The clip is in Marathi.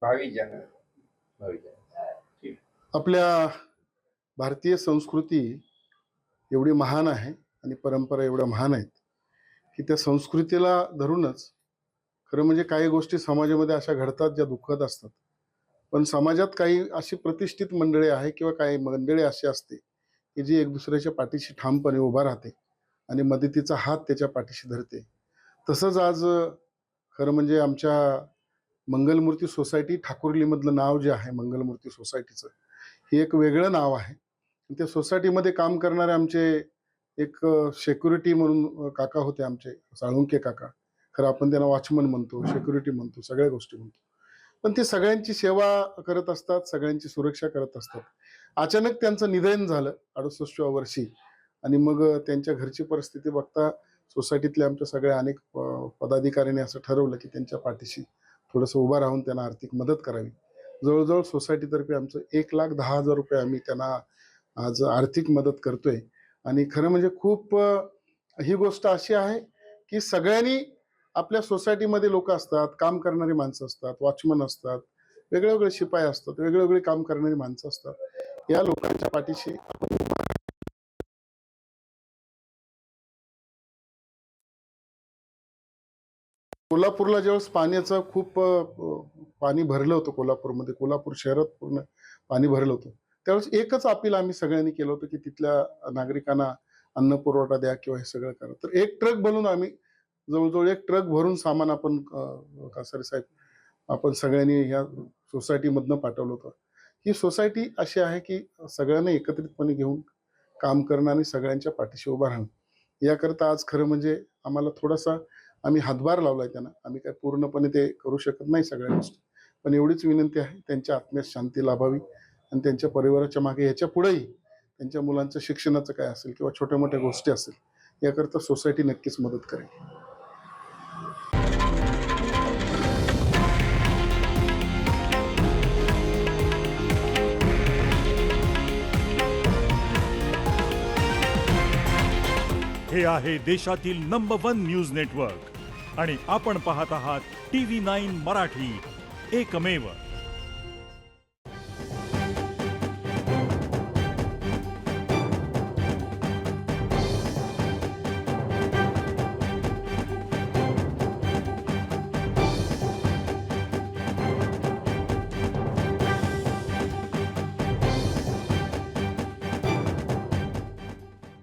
भावी जन ठीक. आपल्या भारतीय संस्कृती एवढी महान आहे आणि परंपरा एवढ्या महान आहेत की त्या संस्कृतीला धरूनच खरं म्हणजे काही गोष्टी समाजामध्ये अशा घडतात ज्या दुःखद असतात. पण समाजात काही अशी प्रतिष्ठित मंडळी आहे किंवा काही मंडळी अशी असते की जी एक दुसऱ्याच्या पाठीशी ठामपणे उभा राहते आणि मदतीचा हात त्याच्या पाठीशी धरते. तसंच आज खरं म्हणजे आमच्या मंगलमूर्ती सोसायटी ठाकुर्लीमधलं नाव जे आहे मंगलमूर्ती सोसायटीचं, हे एक वेगळं नाव आहे. त्या सोसायटीमध्ये काम करणारे आमचे एक सिक्युरिटी म्हणून काका होते आमचे, साळुंके काका. खरं आपण त्यांना वॉचमन म्हणतो, सिक्युरिटी म्हणतो, सगळ्या गोष्टी म्हणतो. पण ते सगळ्यांची सेवा करत असतात, सगळ्यांची सुरक्षा करत असतात. अचानक त्यांचं निधन झालं 68व्या वर्षी आणि मग त्यांच्या घरची परिस्थिती बघता सोसायटीतल्या आमच्या सगळ्या अनेक पदाधिकाऱ्यांनी असं ठरवलं की त्यांच्या पाठीशी थोडंसं उभं राहून त्यांना आर्थिक मदत करावी. जवळजवळ सोसायटीतर्फे आमचं 1,10,000 रुपये आम्ही त्यांना आज आर्थिक मदत करतोय. आणि खरं म्हणजे खूप ही गोष्ट अशी आहे की सगळ्यांनी आपल्या सोसायटीमध्ये लोक असतात, काम करणारी माणसं असतात, वॉचमन असतात, वेगळे शिपाई असतात, वेगवेगळे काम करणारी माणसं असतात. या लोकांच्या पाठीशी कोल्हापूरला ज्यावेळेस पाण्याचं खूप पाणी भरलं होतं कोल्हापूरमध्ये, कोल्हापूर शहरात पूर्ण पाणी भरलं होतं, त्यावेळेस एकच अपील आम्ही सगळ्यांनी केलं होतं की तिथल्या नागरिकांना अन्न पुरवठा द्या किंवा हे सगळं करा. तर एक ट्रक बनवून आम्ही जवळजवळ एक ट्रक भरून सामान आपण कासारे साहेब आपण सगळ्यांनी ह्या सोसायटीमधनं पाठवलं होतं. ही सोसायटी अशी आहे की सगळ्यांना एकत्रितपणे घेऊन काम करणं आणि सगळ्यांच्या पाठीशी उभं राहणं. याकरता आज खरं म्हणजे आम्हाला थोडासा आम्ही हातभार लावलाय त्यांना. आम्ही काय पूर्णपणे ते करू शकत नाही सगळ्या गोष्टी, पण एवढीच विनंती आहे त्यांच्या आत्म्यास शांती लाभावी आणि त्यांच्या परिवाराच्या मागे ह्याच्या पुढेही त्यांच्या मुलांचं शिक्षणाचं काय असेल किंवा छोट्या मोठ्या गोष्टी असेल याकरता सोसायटी नक्कीच मदत करेल. हे आहे देशातील नंबर 1 न्यूज नेटवर्क आणि आपण पाहत आहात TV9 मराठी, एकमेव.